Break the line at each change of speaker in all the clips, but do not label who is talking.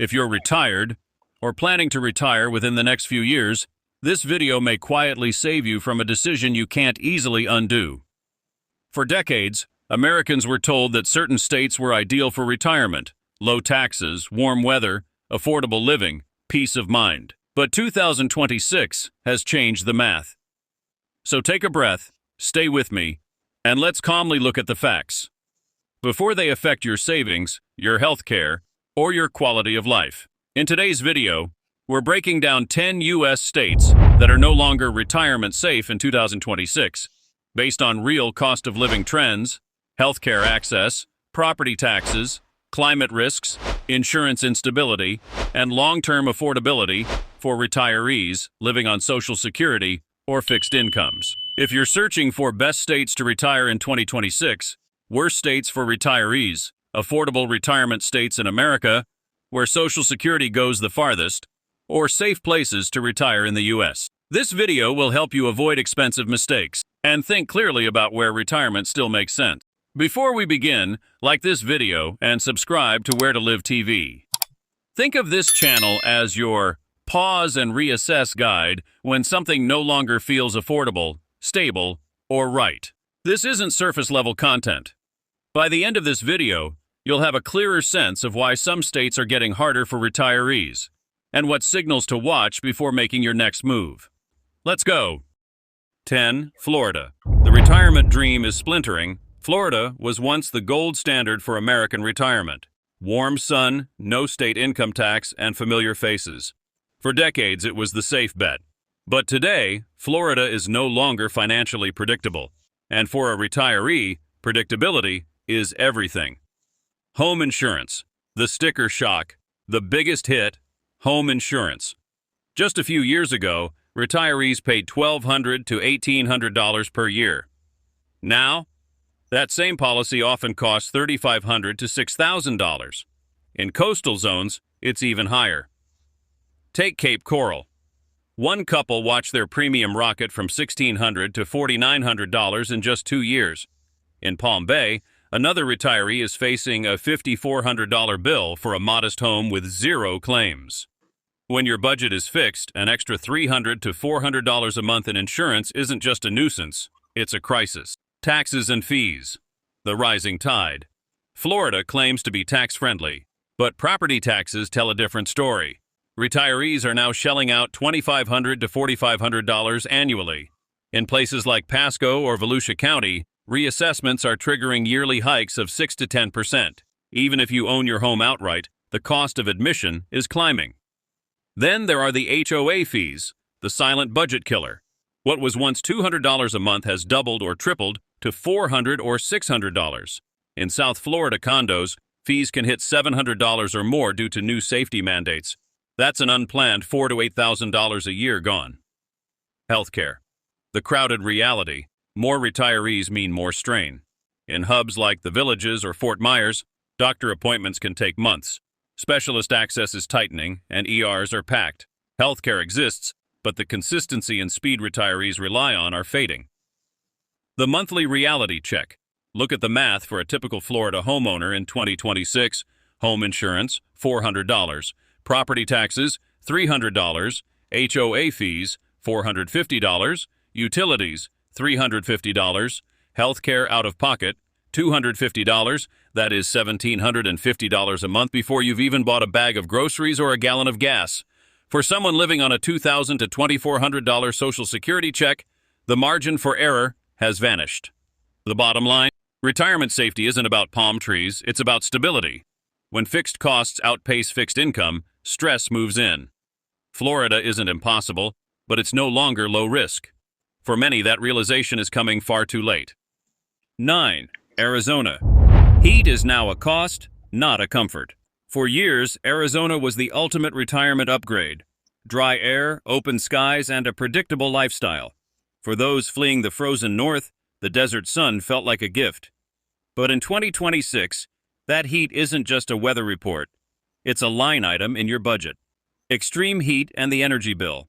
If you're retired or planning to retire within the next few years, this video may quietly save you from a decision you can't easily undo. For decades, Americans were told that certain states were ideal for retirement: low taxes, warm weather, affordable living, peace of mind. But 2026 has changed the math. So take a breath, stay with me, and let's calmly look at the facts before they affect your savings, your health care, or your quality of life. In today's video, we're breaking down 10 U.S. states that are no longer retirement safe in 2026, based on real cost of living trends, healthcare access, property taxes, climate risks, insurance instability, and long-term affordability for retirees living on Social Security or fixed incomes. If you're searching for best states to retire in 2026, worst states for retirees, affordable retirement states in America, where Social Security goes the farthest, or safe places to retire in the U.S. This video will help you avoid expensive mistakes and think clearly about where retirement still makes sense. Before we begin, like this video and subscribe to Where to Live TV. Think of this channel as your pause and reassess guide when something no longer feels affordable, stable, or right. This isn't surface-level content. By the end of this video, you'll have a clearer sense of why some states are getting harder for retirees and what signals to watch before making your next move. Let's go. 10. Florida. The retirement dream is splintering. Florida was once the gold standard for American retirement. Warm sun, no state income tax, and familiar faces. For decades, it was the safe bet. But today, Florida is no longer financially predictable. And for a retiree, predictability is everything. Home insurance. The sticker shock. The biggest hit, home insurance. Just a few years ago, retirees paid $1,200 to $1,800 per year. Now, that same policy often costs $3,500 to $6,000. In coastal zones, it's even higher. Take Cape Coral. One couple watched their premium rocket from $1,600 to $4,900 in just 2 years. In Palm Bay, another retiree is facing a $5,400 bill for a modest home with 0 claims. When your budget is fixed, an extra $300 to $400 a month in insurance isn't just a nuisance, it's a crisis. Taxes and fees. The rising tide. Florida claims to be tax-friendly, but property taxes tell a different story. Retirees are now shelling out $2,500 to $4,500 annually. In places like Pasco or Volusia County, reassessments are triggering yearly hikes of 6 to 10%. Even if you own your home outright, the cost of admission is climbing. Then there are the HOA fees, the silent budget killer. What was once $200 a month has doubled or tripled to $400 or $600. In South Florida condos, fees can hit $700 or more due to new safety mandates. That's an unplanned $4,000 to $8,000 a year gone. Healthcare. The crowded reality. More retirees mean more strain. In hubs like the Villages or Fort Myers, doctor appointments can take months. Specialist access is tightening, and ERs are packed. Healthcare exists, but the consistency and speed retirees rely on are fading. The monthly reality check. Look at the math for a typical Florida homeowner in 2026. Home insurance, $400. Property taxes, $300. HOA fees, $450. Utilities, $350. Healthcare out of pocket, $250. That is $1,750 a month before you've even bought a bag of groceries or a gallon of gas. For someone living on a $2,000 to $2,400 Social Security check, the margin for error has vanished. The bottom line, retirement safety isn't about palm trees, it's about stability. When fixed costs outpace fixed income, stress moves in. Florida isn't impossible, but it's no longer low risk. For many, that realization is coming far too late. 9. Arizona. Heat is now a cost, not a comfort. For years, Arizona was the ultimate retirement upgrade. Dry air, open skies, and a predictable lifestyle. For those fleeing the frozen north, the desert sun felt like a gift. But in 2026, that heat isn't just a weather report. It's a line item in your budget. Extreme heat and the energy bill.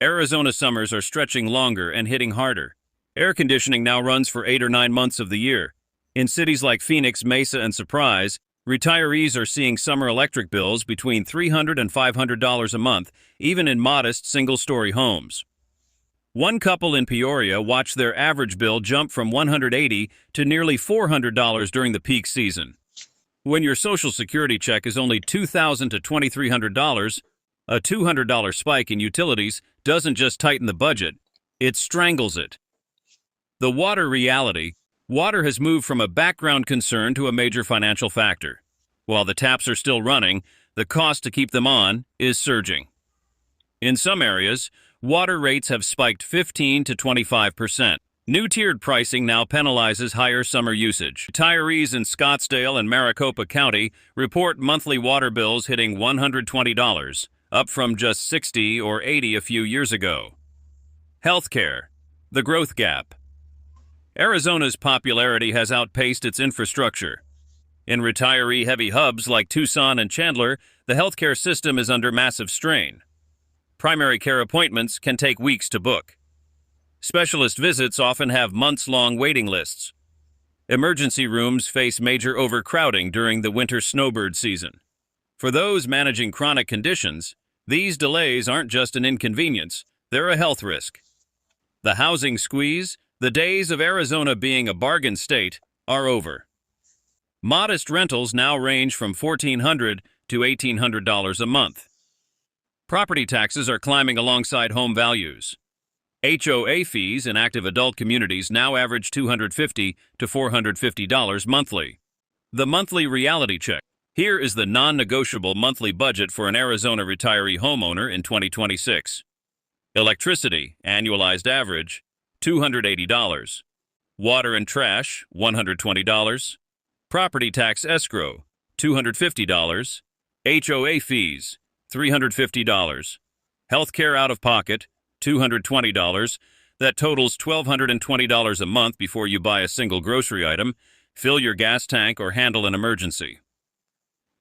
Arizona summers are stretching longer and hitting harder. Air conditioning now runs for 8 or 9 months of the year. In cities like Phoenix, Mesa, and Surprise, Retirees are seeing summer electric bills between $300 and $500 a month, even in modest single-story homes. One couple in Peoria watched their average bill jump from $180 to nearly $400 during the peak season. When your Social Security check is only $2,000 to $2,300, a $200 spike in utilities doesn't just tighten the budget, it strangles it. The water reality. Water has moved from a background concern to a major financial factor. While the taps are still running, the cost to keep them on is surging. In some areas, water rates have spiked 15 to 25%. New tiered pricing now penalizes higher summer usage. Retirees in Scottsdale and Maricopa County report monthly water bills hitting $120, up from just $60 or $80 a few years ago. Healthcare. The growth gap. Arizona's popularity has outpaced its infrastructure. In retiree-heavy hubs like Tucson and Chandler, the healthcare system is under massive strain. Primary care appointments can take weeks to book. Specialist visits often have months-long waiting lists. Emergency rooms face major overcrowding during the winter snowbird season. For those managing chronic conditions, these delays aren't just an inconvenience, they're a health risk. The housing squeeze. The days of Arizona being a bargain state are over. Modest rentals now range from $1,400 to $1,800 a month. Property taxes are climbing alongside home values. HOA fees in active adult communities now average $250 to $450 monthly. The monthly reality check. Here is the non-negotiable monthly budget for an Arizona retiree homeowner in 2026. Electricity, annualized average, $280. Water and trash, $120. Property tax escrow, $250. HOA fees, $350. Healthcare out-of-pocket, $220. That totals $1,220 a month before you buy a single grocery item, fill your gas tank, or handle an emergency.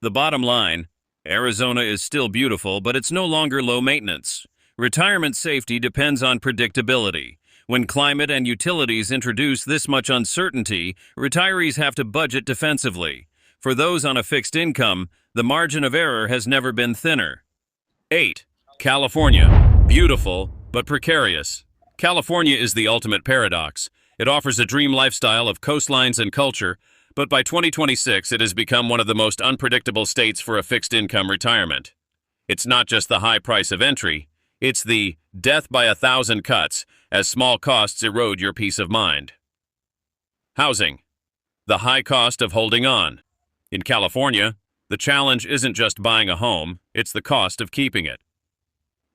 The bottom line, Arizona is still beautiful, but it's no longer low maintenance. Retirement safety depends on predictability. When climate and utilities introduce this much uncertainty, retirees have to budget defensively. For those on a fixed income, the margin of error has never been thinner. 8. California. Beautiful, but precarious. California is the ultimate paradox. It offers a dream lifestyle of coastlines and culture, but by 2026 it has become one of the most unpredictable states for a fixed-income retirement. It's not just the high price of entry, it's the death by 1,000 cuts as small costs erode your peace of mind. Housing. The high cost of holding on. In California, the challenge isn't just buying a home, it's the cost of keeping it.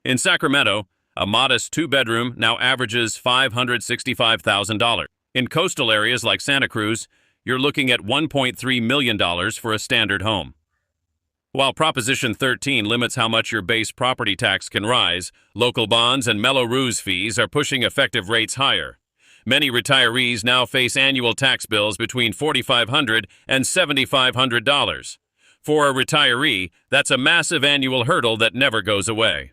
In Sacramento, a modest two-bedroom now averages $565,000. In coastal areas like Santa Cruz, you're looking at $1.3 million for a standard home. While Proposition 13 limits how much your base property tax can rise, local bonds and Mello-Roos fees are pushing effective rates higher. Many retirees now face annual tax bills between $4,500 and $7,500. For a retiree, that's a massive annual hurdle that never goes away.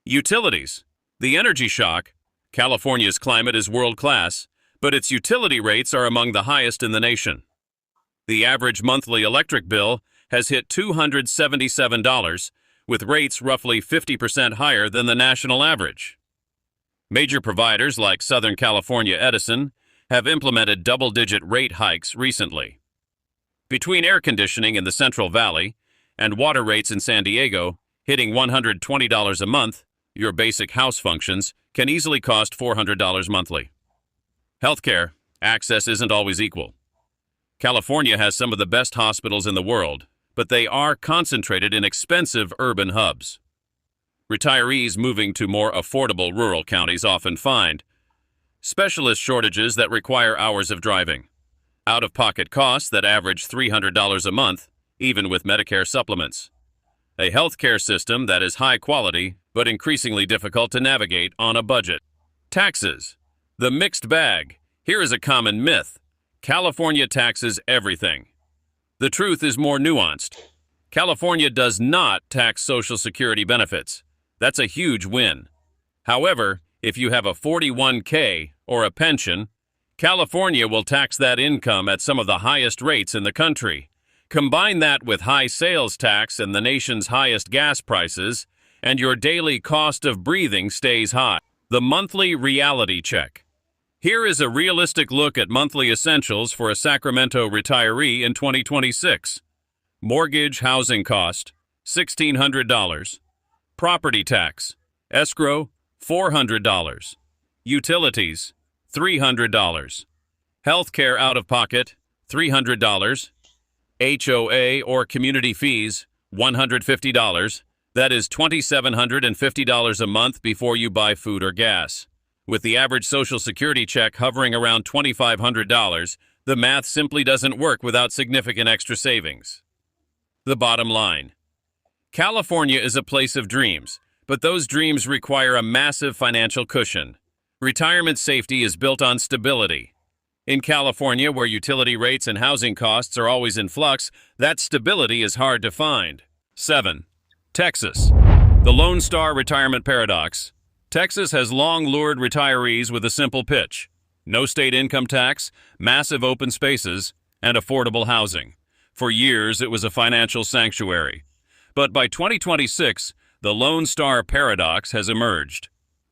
Utilities. The energy shock. California's climate is world-class, but its utility rates are among the highest in the nation. The average monthly electric bill has hit $277, with rates roughly 50% higher than the national average. Major providers like Southern California Edison have implemented double-digit rate hikes recently. Between air conditioning in the Central Valley and water rates in San Diego hitting $120 a month, your basic house functions can easily cost $400 monthly. Healthcare. Access isn't always equal. California has some of the best hospitals in the world, but they are concentrated in expensive urban hubs. Retirees moving to more affordable rural counties often find specialist shortages that require hours of driving, out-of-pocket costs that average $300 a month, even with Medicare supplements, a healthcare system that is high quality but increasingly difficult to navigate on a budget. Taxes. The mixed bag. Here is a common myth. California taxes everything. The truth is more nuanced. California does not tax Social Security benefits. That's a huge win. However, if you have a 401k or a pension, California will tax that income at some of the highest rates in the country. Combine that with high sales tax and the nation's highest gas prices, and your daily cost of breathing stays high. The monthly reality check. Here is a realistic look at monthly essentials for a Sacramento retiree in 2026. Mortgage housing cost, $1,600. Property tax, escrow, $400. Utilities, $300. Healthcare out-of-pocket, $300. HOA or community fees, $150. That is $2,750 a month before you buy food or gas. With the average Social Security check hovering around $2,500, the math simply doesn't work without significant extra savings. The bottom line. California is a place of dreams, but those dreams require a massive financial cushion. Retirement safety is built on stability. In California, where utility rates and housing costs are always in flux, that stability is hard to find. 7. Texas. The Lone Star Retirement Paradox. Texas has long lured retirees with a simple pitch: no state income tax, massive open spaces, and affordable housing. For years, it was a financial sanctuary. But by 2026, the Lone Star Paradox has emerged.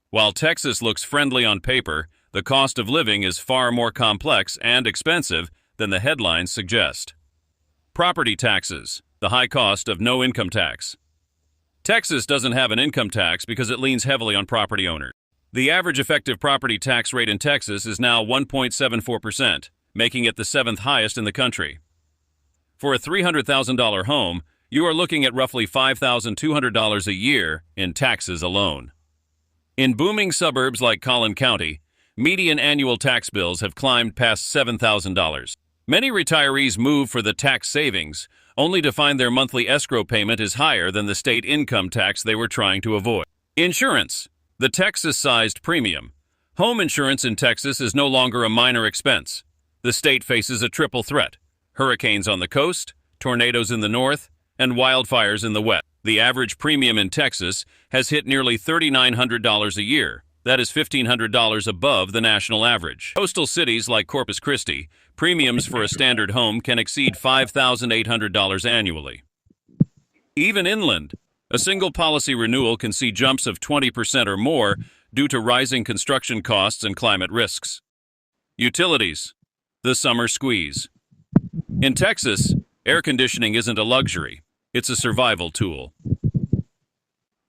While Texas looks friendly on paper, the cost of living is far more complex and expensive than the headlines suggest. Property taxes, the high cost of no income tax. Texas doesn't have an income tax because it leans heavily on property owners. The average effective property tax rate in Texas is now 1.74%, making it the 7th highest in the country. For a $300,000 home, you are looking at roughly $5,200 a year in taxes alone. In booming suburbs like Collin County, median annual tax bills have climbed past $7,000. Many retirees move for the tax savings, only to find their monthly escrow payment is higher than the state income tax they were trying to avoid. Insurance, the Texas-sized premium. Home insurance in Texas is no longer a minor expense. The state faces a triple threat: hurricanes on the coast, tornadoes in the north, and wildfires in the west. The average premium in Texas has hit nearly $3,900 a year. That is $1,500 above the national average. Coastal cities like Corpus Christi, premiums for a standard home can exceed $5,800 annually. Even inland, a single policy renewal can see jumps of 20% or more due to rising construction costs and climate risks. Utilities, the summer squeeze. In Texas, air conditioning isn't a luxury, it's a survival tool.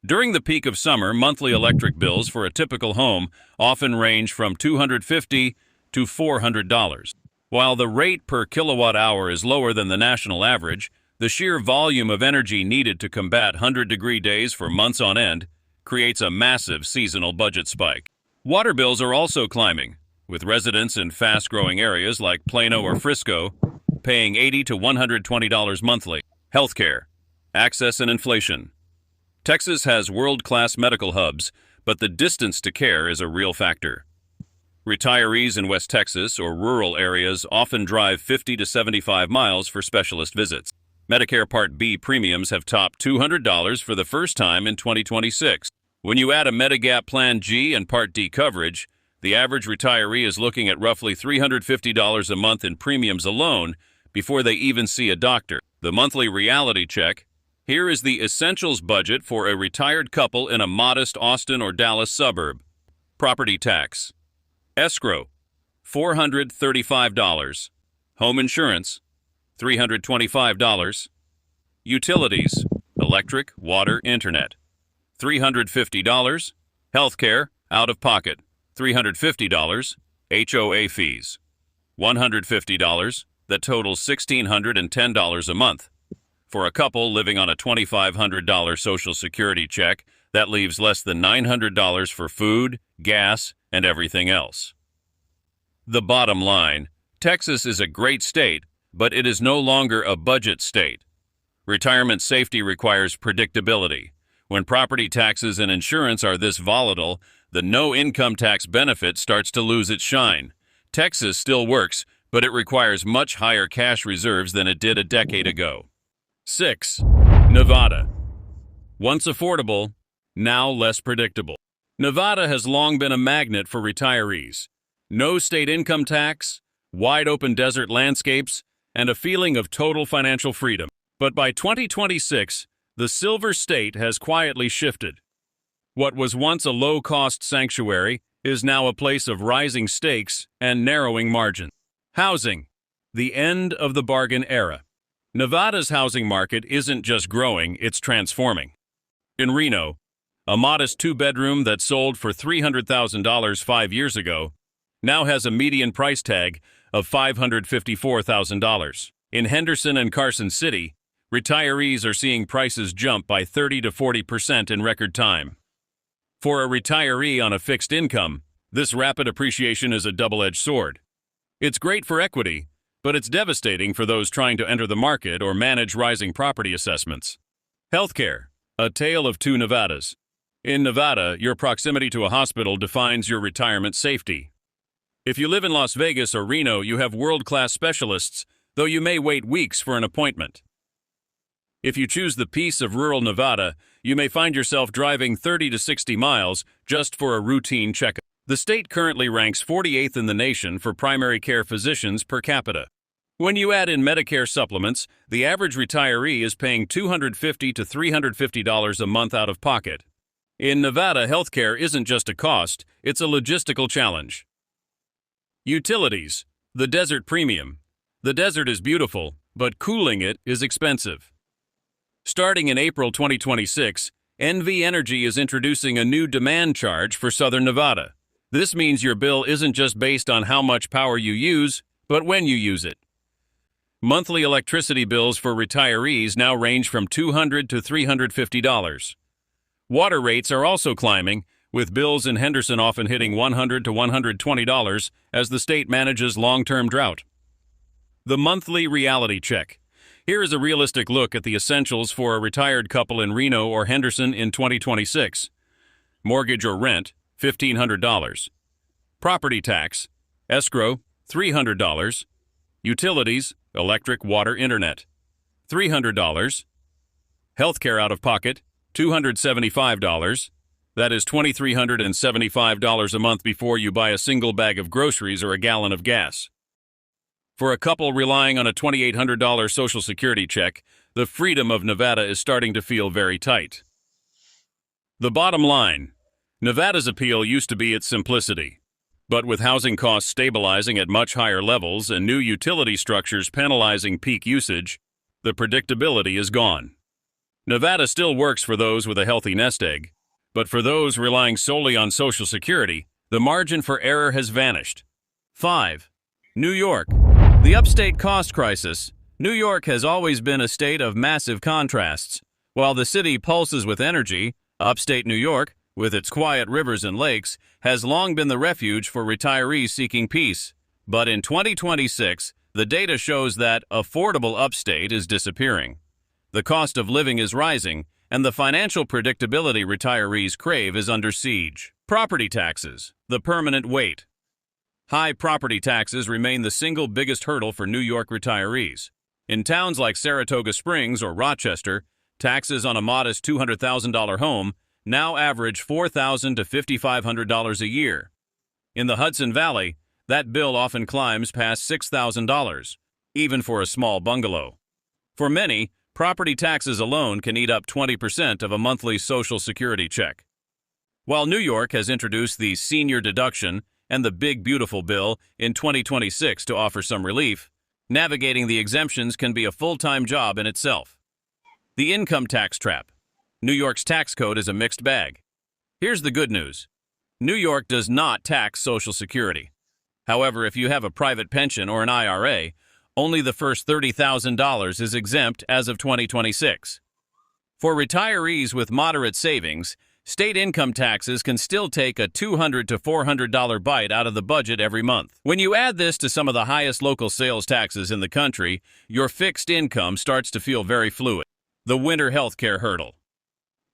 During the peak of summer, monthly electric bills for a typical home often range from $250 to $400. While the rate per kilowatt hour is lower than the national average, the sheer volume of energy needed to combat 100-degree days for months on end creates a massive seasonal budget spike. Water bills are also climbing, with residents in fast-growing areas like Plano or Frisco paying $80 to $120 monthly. Healthcare, access and inflation. Texas has world-class medical hubs, but the distance to care is a real factor. Retirees in West Texas or rural areas often drive 50 to 75 miles for specialist visits. Medicare Part B premiums have topped $200 for the first time in 2026. When you add a Medigap Plan G and Part D coverage, the average retiree is looking at roughly $350 a month in premiums alone before they even see a doctor. The monthly reality check. Here is the essentials budget for a retired couple in a modest Austin or Dallas suburb. Property tax. Escrow, $435. Home insurance, $325. Utilities, electric, water, internet, $350. Healthcare, out of pocket, $350. HOA fees, $150. That totals $1,610 a month. For a couple living on a $2,500 Social Security check, that leaves less than $900 for food, gas, and everything else. The bottom line, Texas is a great state, but it is no longer a budget state. Retirement safety requires predictability. When property taxes and insurance are this volatile, the no income tax benefit starts to lose its shine. Texas still works, but it requires much higher cash reserves than it did a decade ago. 6. Nevada. Once affordable, now less predictable. Nevada has long been a magnet for retirees. No state income tax, wide open desert landscapes, and a feeling of total financial freedom. But by 2026, the Silver State has quietly shifted. What was once a low-cost sanctuary is now a place of rising stakes and narrowing margins. Housing, the end of the bargain era. Nevada's housing market isn't just growing, it's transforming. In Reno, a modest two-bedroom that sold for $300,000 5 years ago now has a median price tag of $554,000. In Henderson and Carson City, retirees are seeing prices jump by 30 to 40% in record time. For a retiree on a fixed income, this rapid appreciation is a double-edged sword. It's great for equity, but it's devastating for those trying to enter the market or manage rising property assessments. Healthcare, a tale of two Nevadas. In Nevada, your proximity to a hospital defines your retirement safety. If you live in Las Vegas or Reno, you have world-class specialists, though you may wait weeks for an appointment. If you choose the peace of rural Nevada, you may find yourself driving 30 to 60 miles just for a routine checkup. The state currently ranks 48th in the nation for primary care physicians per capita. When you add in Medicare supplements, the average retiree is paying $250 to $350 a month out of pocket. In Nevada, healthcare isn't just a cost, it's a logistical challenge. Utilities, the desert premium. The desert is beautiful, but cooling it is expensive. Starting in April 2026, NV Energy is introducing a new demand charge for Southern Nevada. This means your bill isn't just based on how much power you use, but when you use it. Monthly electricity bills for retirees now range from $200 to $350. Water rates are also climbing, with bills in Henderson often hitting $100 to $120 as the state manages long-term drought. The monthly reality check. Here is a realistic look at the essentials for a retired couple in Reno or Henderson in 2026. Mortgage or rent, $1,500. Property tax, escrow, $300. Utilities, electric, water, internet, $300. Healthcare out of pocket, $275. That is $2,375 a month before you buy a single bag of groceries or a gallon of gas. For a couple relying on a $2,800 Social Security check, the freedom of Nevada is starting to feel very tight. The bottom line, Nevada's appeal used to be its simplicity. But with housing costs stabilizing at much higher levels and new utility structures penalizing peak usage, the predictability is gone. Nevada still works for those with a healthy nest egg, but for those relying solely on Social Security, the margin for error has vanished. 5. New York. The upstate cost crisis. New York has always been a state of massive contrasts. While the city pulses with energy, upstate New York, with its quiet rivers and lakes, has long been the refuge for retirees seeking peace. But in 2026, the data shows that affordable upstate is disappearing. The cost of living is rising, and the financial predictability retirees crave is under siege. Property taxes, the permanent weight. High property taxes remain the single biggest hurdle for New York retirees. In towns like Saratoga Springs or Rochester, taxes on a modest $200,000 home now average $4,000 to $5,500 a year. In the Hudson Valley, that bill often climbs past $6,000, even for a small bungalow. For many, property taxes alone can eat up 20% of a monthly Social Security check. While New York has introduced the senior deduction and the Big Beautiful Bill in 2026 to offer some relief, navigating the exemptions can be a full-time job in itself. The income tax trap. New York's tax code is a mixed bag. Here's the good news. New York does not tax Social Security. However, if you have a private pension or an IRA, only the first $30,000 is exempt as of 2026. For retirees with moderate savings, state income taxes can still take a $200 to $400 bite out of the budget every month. When you add this to some of the highest local sales taxes in the country, your fixed income starts to feel very fluid. The winter healthcare hurdle.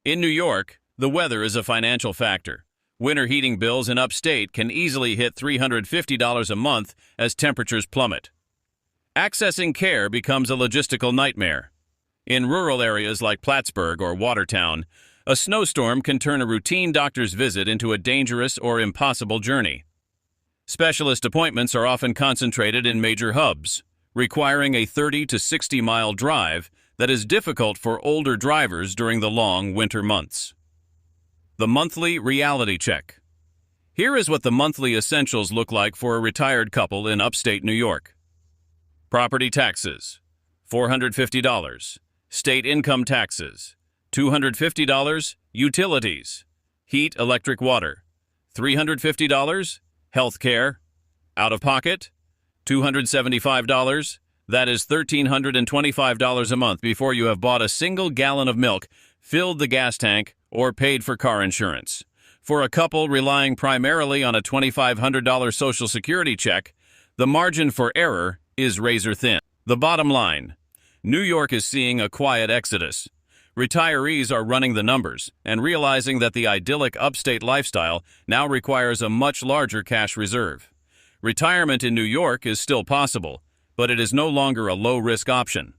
In New York, the weather is a financial factor. Winter heating bills in upstate can easily hit $350 a month as temperatures plummet. Accessing care becomes a logistical nightmare. In rural areas like Plattsburgh or Watertown, a snowstorm can turn a routine doctor's visit into a dangerous or impossible journey. Specialist appointments are often concentrated in major hubs. requiring a 30 to 60-mile drive that is difficult for older drivers during the long winter months. The monthly reality check. Here is what the monthly essentials look like for a retired couple in upstate New York. Property taxes, $450. State income taxes, $250. Utilities, heat, electric, water, $350. Health care, out of pocket, $275. That is $1,325 a month before you have bought a single gallon of milk, filled the gas tank, or paid for car insurance. For a couple relying primarily on a $2,500 Social Security check, the margin for error is razor thin. The bottom line, New York is seeing a quiet exodus. Retirees are running the numbers and realizing that the idyllic upstate lifestyle now requires a much larger cash reserve. Retirement in New York is still possible, but it is no longer a low-risk option.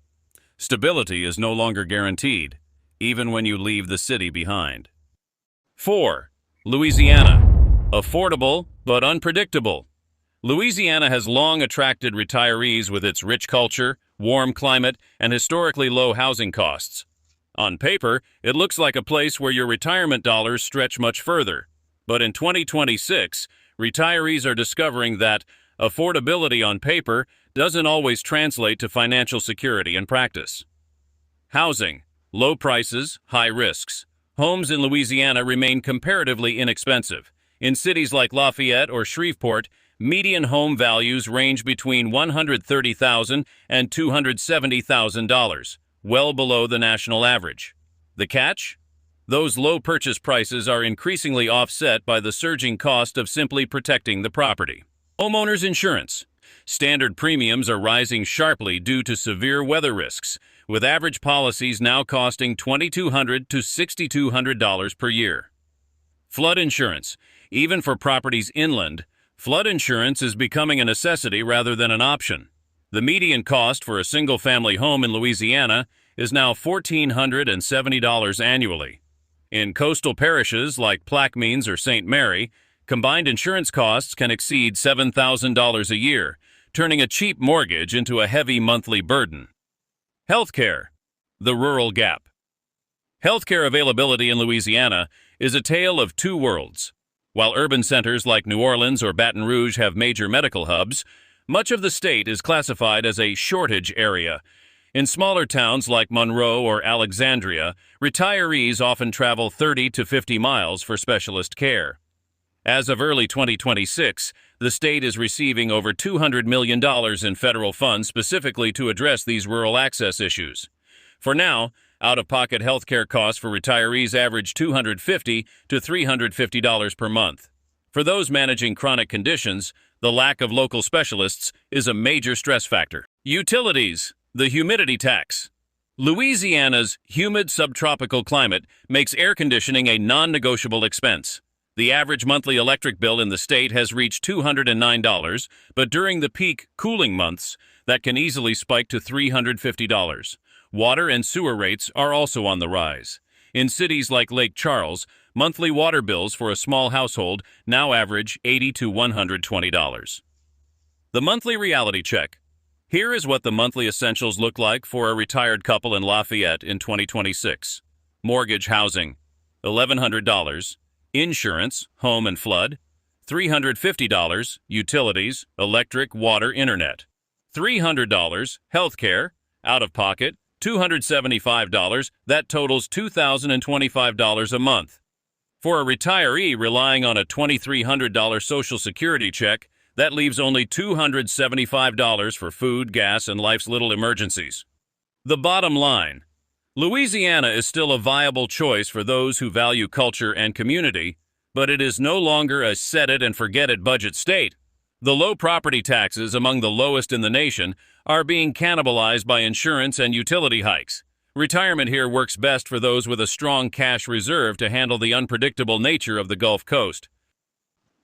Stability is no longer guaranteed, even when you leave the city behind. 4. Louisiana. Affordable but unpredictable. Louisiana has long attracted retirees with its rich culture, warm climate, and historically low housing costs. On paper, it looks like a place where your retirement dollars stretch much further. But in 2026, retirees are discovering that affordability on paper doesn't always translate to financial security in practice. Housing. Low prices, high risks. Homes in Louisiana remain comparatively inexpensive. In cities like Lafayette or Shreveport, median home values range between $130,000 and $270,000, well below the national average. The catch? Those low purchase prices are increasingly offset by the surging cost of simply protecting the property. Homeowners insurance. Standard premiums are rising sharply due to severe weather risks, with average policies now costing $2,200 to $6,200 per year. Flood insurance. Even for properties inland, flood insurance is becoming a necessity rather than an option. The median cost for a single-family home in Louisiana is now $1,470 annually. In coastal parishes like Plaquemines or St. Mary, combined insurance costs can exceed $7,000 a year, turning a cheap mortgage into a heavy monthly burden. Healthcare. The rural gap. Healthcare availability in Louisiana is a tale of two worlds. While urban centers like New Orleans or Baton Rouge have major medical hubs, much of the state is classified as a shortage area. In smaller towns like Monroe or Alexandria, retirees often travel 30 to 50 miles for specialist care. As of early 2026, the state is receiving over $200 million in federal funds specifically to address these rural access issues. For now, out-of-pocket healthcare costs for retirees average $250 to $350 per month. For those managing chronic conditions, the lack of local specialists is a major stress factor. Utilities. The humidity tax. Louisiana's humid subtropical climate makes air conditioning a non-negotiable expense. The average monthly electric bill in the state has reached $209, but during the peak cooling months, that can easily spike to $350. Water and sewer rates are also on the rise. In cities like Lake Charles, monthly water bills for a small household now average $80 to $120. The monthly reality check. Here is what the monthly essentials look like for a retired couple in Lafayette in 2026. Mortgage, housing, $1,100. Insurance, home and flood, $350. Utilities, electric, water, internet, $300. Healthcare, out of pocket, $275. That totals $2,025 a month. For a retiree relying on a $2,300 Social Security check, that leaves only $275 for food, gas, and life's little emergencies. The bottom line, Louisiana is still a viable choice for those who value culture and community, but it is no longer a set-it-and-forget-it budget state. The low property taxes, among the lowest in the nation, are being cannibalized by insurance and utility hikes. Retirement here works best for those with a strong cash reserve to handle the unpredictable nature of the Gulf Coast.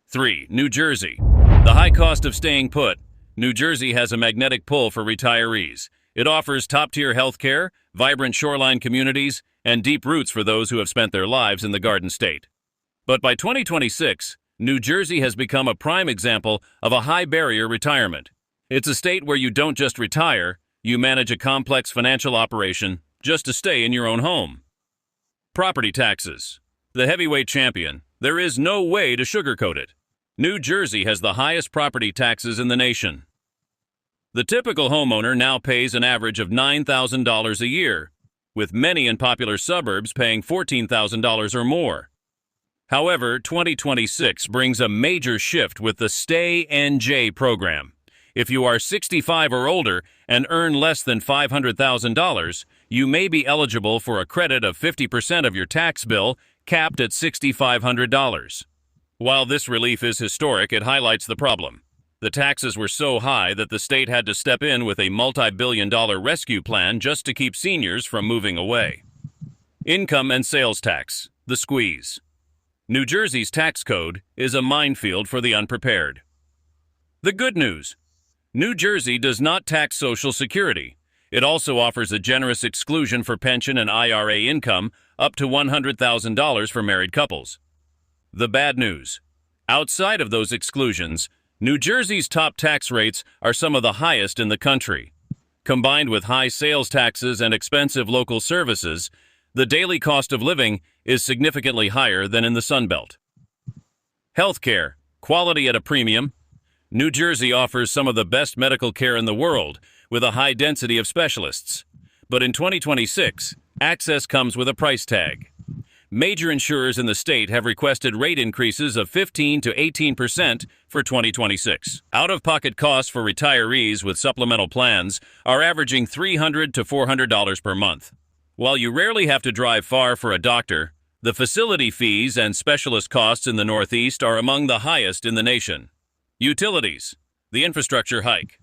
3. New Jersey. The high cost of staying put. New Jersey has a magnetic pull for retirees. It offers top-tier health care, vibrant shoreline communities, and deep roots for those who have spent their lives in the Garden State. But by 2026, New Jersey has become a prime example of a high-barrier retirement. It's a state where you don't just retire, you manage a complex financial operation just to stay in your own home. Property taxes. The heavyweight champion. There is no way to sugarcoat it. New Jersey has the highest property taxes in the nation. The typical homeowner now pays an average of $9,000 a year, with many in popular suburbs paying $14,000 or more. However, 2026 brings a major shift with the Stay NJ program. If you are 65 or older and earn less than $500,000, you may be eligible for a credit of 50% of your tax bill, capped at $6,500. While this relief is historic, it highlights the problem. The taxes were so high that the state had to step in with a multi-billion-dollar rescue plan just to keep seniors from moving away. Income and sales tax, the squeeze. New Jersey's tax code is a minefield for the unprepared. The good news: New Jersey does not tax Social Security. It also offers a generous exclusion for pension and IRA income up to $100,000 for married couples. The bad news: outside of those exclusions, New Jersey's top tax rates are some of the highest in the country. Combined with high sales taxes and expensive local services, the daily cost of living is significantly higher than in the sunbelt. Healthcare, quality at a premium. New Jersey offers some of the best medical care in the world, with a high density of specialists. But in 2026, access comes with a price tag. Major insurers in the state have requested rate increases of 15 to 18% for 2026. Out-of-pocket costs for retirees with supplemental plans are averaging $300 to $400 per month. While you rarely have to drive far for a doctor, the facility fees and specialist costs in the Northeast are among the highest in the nation. Utilities, the infrastructure hike.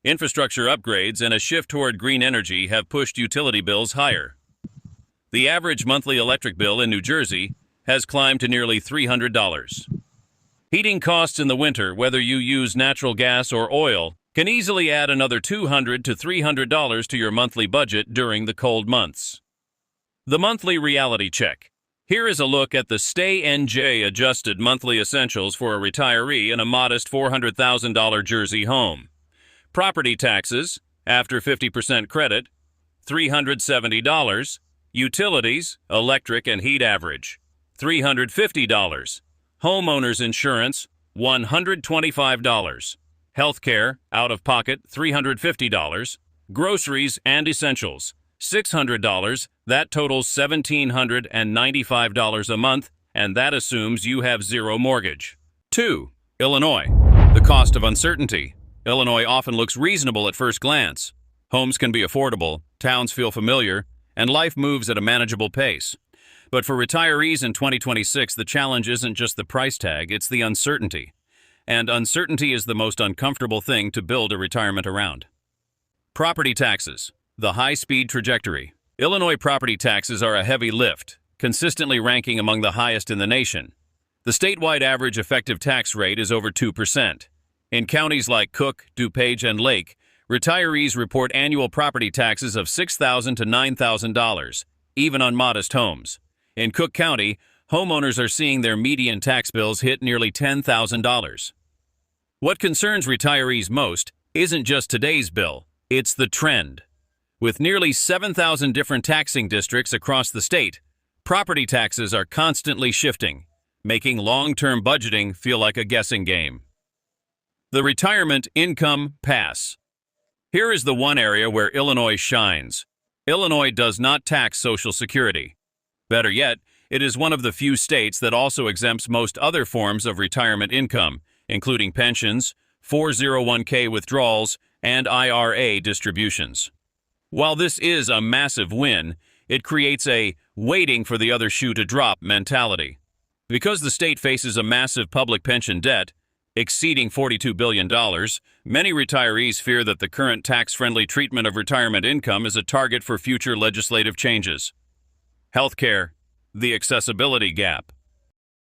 Infrastructure upgrades and a shift toward green energy have pushed utility bills higher. The average monthly electric bill in New Jersey has climbed to nearly $300. Heating costs in the winter, whether you use natural gas or oil, can easily add another $200 to $300 to your monthly budget during the cold months. The monthly reality check. Here is a look at the Stay NJ adjusted monthly essentials for a retiree in a modest $400,000 Jersey home. Property taxes, after 50% credit, $370. Utilities, electric and heat average, $350. Homeowners insurance, $125. Healthcare, out of pocket, $350. Groceries and essentials, $600. That totals $1,795 a month, and that assumes you have zero mortgage. 2. Illinois. The cost of uncertainty. Illinois often looks reasonable at first glance. Homes can be affordable, towns feel familiar, and life moves at a manageable pace. But for retirees in 2026, the challenge isn't just the price tag, it's the uncertainty. And uncertainty is the most uncomfortable thing to build a retirement around. Property taxes, the high-speed trajectory. Illinois property taxes are a heavy lift, consistently ranking among the highest in the nation. The statewide average effective tax rate is over 2%. In counties like Cook, DuPage, and Lake, retirees report annual property taxes of $6,000 to $9,000, even on modest homes. In Cook County, homeowners are seeing their median tax bills hit nearly $10,000. What concerns retirees most isn't just today's bill, it's the trend. With nearly 7,000 different taxing districts across the state, property taxes are constantly shifting, making long-term budgeting feel like a guessing game. The retirement income pass. Here is the one area where Illinois shines. Illinois does not tax Social Security. Better yet, it is one of the few states that also exempts most other forms of retirement income, including pensions, 401k withdrawals, and IRA distributions. While this is a massive win, it creates a waiting for the other shoe to drop mentality. Because the state faces a massive public pension debt, exceeding $42 billion, many retirees fear that the current tax-friendly treatment of retirement income is a target for future legislative changes. Healthcare, the accessibility gap.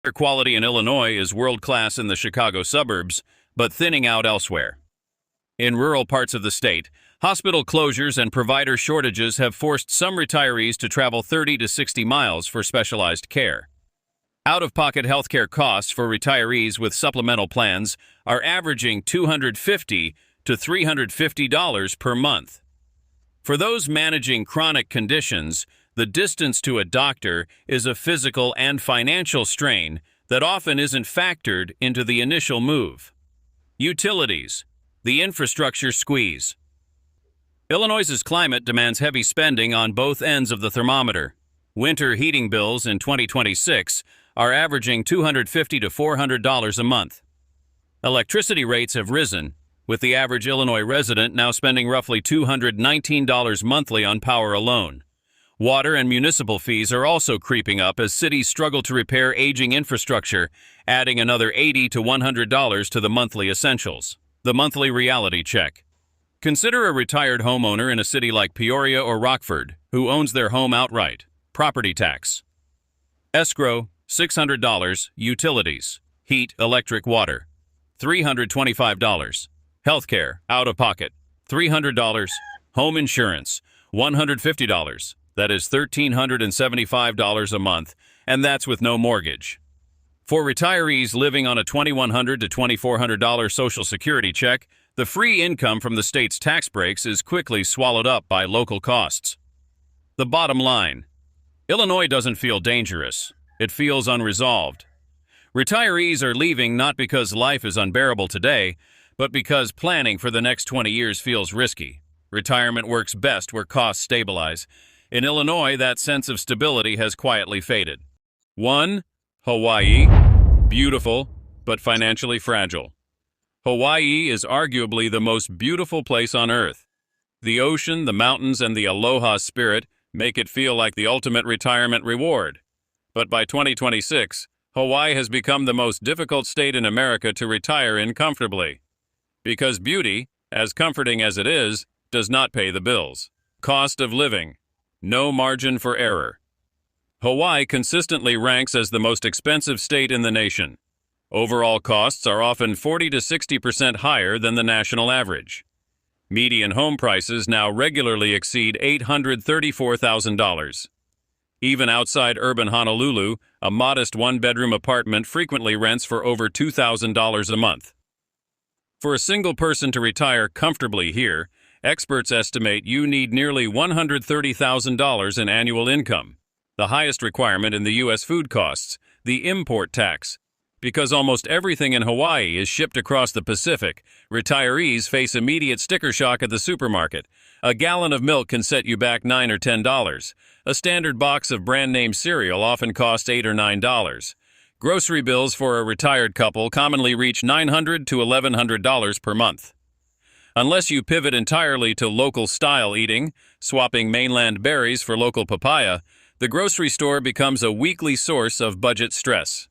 Air quality in Illinois is world-class in the Chicago suburbs, but thinning out elsewhere. In rural parts of the state, hospital closures and provider shortages have forced some retirees to travel 30 to 60 miles for specialized care. Out-of-pocket healthcare costs for retirees with supplemental plans are averaging $250 to $350 per month. For those managing chronic conditions, the distance to a doctor is a physical and financial strain that often isn't factored into the initial move. Utilities, the infrastructure squeeze. Illinois's climate demands heavy spending on both ends of the thermometer. Winter heating bills in 2026 are averaging $250 to $400 a month. Electricity rates have risen, with the average Illinois resident now spending roughly $219 monthly on power alone. Water and municipal fees are also creeping up as cities struggle to repair aging infrastructure, adding another $80 to $100 to the monthly essentials. The monthly reality check. Consider a retired homeowner in a city like Peoria or Rockford who owns their home outright. Property tax. Escrow, $600. Utilities, heat, electric, water, $325. Healthcare, out of pocket, $300. Home insurance, $150. That is $1,375 a month, and that's with no mortgage. For retirees living on a $2,100 to $2,400 Social Security check, the free income from the state's tax breaks is quickly swallowed up by local costs. The bottom line: Illinois doesn't feel dangerous. It feels unresolved. Retirees are leaving not because life is unbearable today, but because planning for the next 20 years feels risky. Retirement works best where costs stabilize. In Illinois, that sense of stability has quietly faded. 1. Hawaii. Beautiful, but financially fragile. Hawaii is arguably the most beautiful place on Earth. The ocean, the mountains, and the aloha spirit make it feel like the ultimate retirement reward. But by 2026, Hawaii has become the most difficult state in America to retire in comfortably. Because beauty, as comforting as it is, does not pay the bills. Cost of living. No margin for error. Hawaii consistently ranks as the most expensive state in the nation. Overall costs are often 40 to 60% higher than the national average. Median home prices now regularly exceed $834,000. Even outside urban Honolulu, a modest one-bedroom apartment frequently rents for over $2,000 a month. For a single person to retire comfortably here, experts estimate you need nearly $130,000 in annual income. The highest requirement in the U.S. food costs, the import tax. Because almost everything in Hawaii is shipped across the Pacific, retirees face immediate sticker shock at the supermarket. A gallon of milk can set you back $9 or $10. A standard box of brand-name cereal often costs $8 or $9. Grocery bills for a retired couple commonly reach $900 to $1,100 per month. Unless you pivot entirely to local-style eating, swapping mainland berries for local papaya, the grocery store becomes a weekly source of budget stress.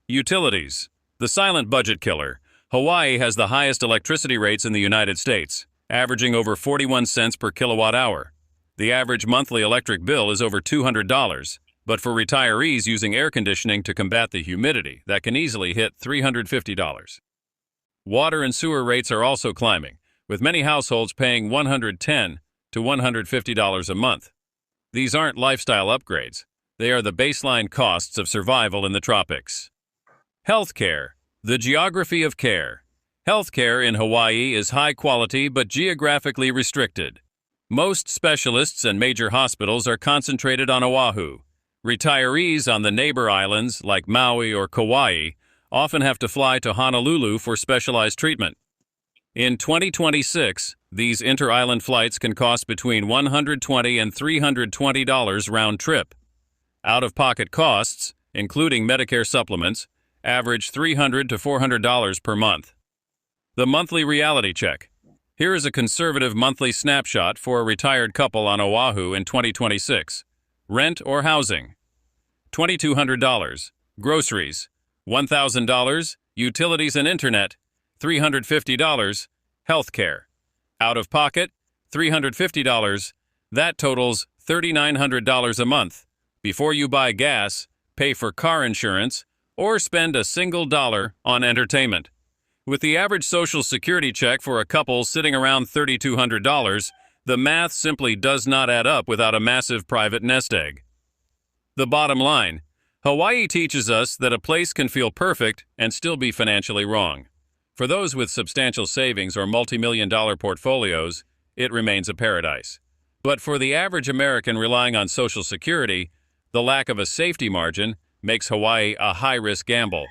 Utilities. The silent budget killer. Hawaii has the highest electricity rates in the United States, averaging over 41 cents per kilowatt hour. The average monthly electric bill is over $200, but for retirees using air conditioning to combat the humidity, that can easily hit $350. Water and sewer rates are also climbing, with many households paying $110 to $150 a month. These aren't lifestyle upgrades. They are the baseline costs of survival in the tropics. Healthcare. The geography of care. Healthcare in Hawaii is high quality but geographically restricted. Most specialists and major hospitals are concentrated on Oahu. Retirees on the neighbor islands, like Maui or Kauai, often have to fly to Honolulu for specialized treatment. In 2026, these inter-island flights can cost between $120 and $320 round trip. Out-of-pocket costs, including Medicare supplements, average $300 to $400 per month. The monthly reality check. Here is a conservative monthly snapshot for a retired couple on Oahu in 2026. Rent or housing, $2,200. Groceries, $1,000. Utilities and internet, $350. Healthcare. Out of pocket, $350. That totals $3,900 a month. Before you buy gas, pay for car insurance, or spend a single dollar on entertainment. With the average Social Security check for a couple sitting around $3,200, the math simply does not add up without a massive private nest egg. The bottom line: Hawaii teaches us that a place can feel perfect and still be financially wrong. For those with substantial savings or multi-million-dollar portfolios, it remains a paradise. But for the average American relying on Social Security, the lack of a safety margin makes Hawaii a high-risk gamble.